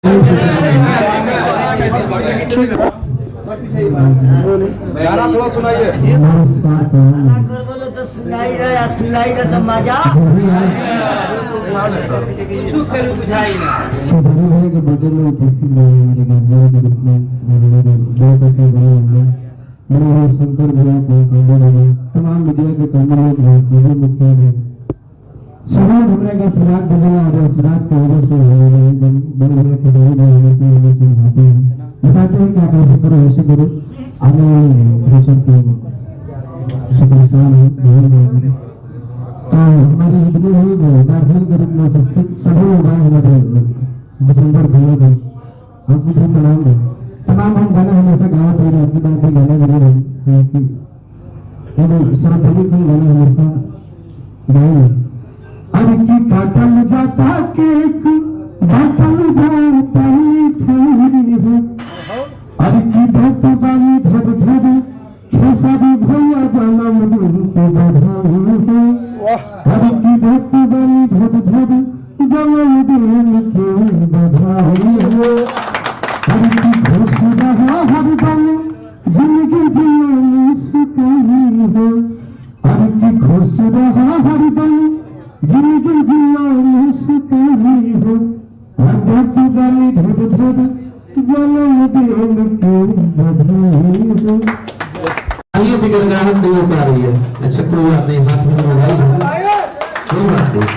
गाना थोड़ा सुनाइए। बोलो तो सुनाई रहा तो मजा कुछ फिर बुझाई ना। भाई के बर्थडे में उपस्थित रहे मेरे गार्जियन के रूप में मेरे दो बेटे भाई होंगे मेरे शंकर भैया को तमाम मीडिया के कर्मी लोग हैं मुखिया हैं सभी हमने का आशीर्वाद देना और आशीर्वाद की वजह से बड़े बड़े खिलाड़ी होने से बताते हैं कि आप ऐसे करो आने वाले फ्यूचर के सुपरस्टार हैं तो हमारी जितने भी गार्जियन के रूप में उपस्थित सभी लोग हमारे दिसंबर भैया थे आपको भी प्रणाम है तमाम हम गाना हमेशा गाते रहे आपकी बात भी गाना बने रहे सार्वजनिक हम गाना हमेशा गाए अरे की काटल जाता केक बाटल जाता थैली है अरे की धत बानी धर धर खेसारी भैया जन्मदिन के बधाई है अरे की धत बानी धर धर जन्मदिन के बधाई है अरे की खुश रहा हरदम जिंदगी जियो मुस्कानी है अरे की खुश रहा हरदम जिंदगी जियो मुस्कानी है अरे की बानी धर धर जन्मदिन के बधाई है आइए फिक्र ग्राहक नहीं हो पा रही है। अच्छा कोई बात नहीं हाथ में मोबाइल कोई बात नहीं।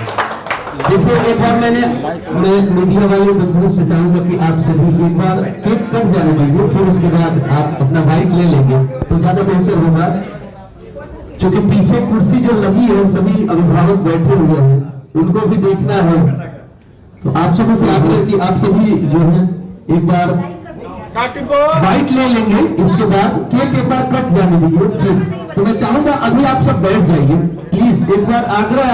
देखिए एक बार मैं मीडिया वाले बंधुओं से चाहूंगा कि आप सभी एक बार केक कट जाने दीजिए फिर उसके बाद आप अपना बाइक ले लेंगे तो ज्यादा बेहतर होगा क्योंकि पीछे कुर्सी जो लगी है सभी अभिभावक बैठे हुए हैं उनको भी देखना है तो आप सभी से आग्रह कि आप सभी जो है एक बार बाइक ले लेंगे इसके बाद केक एक बार कट जाने दीजिए फिर तो मैं चाहूंगा अभी आप सब बैठ जाइए प्लीज एक बार आग्रह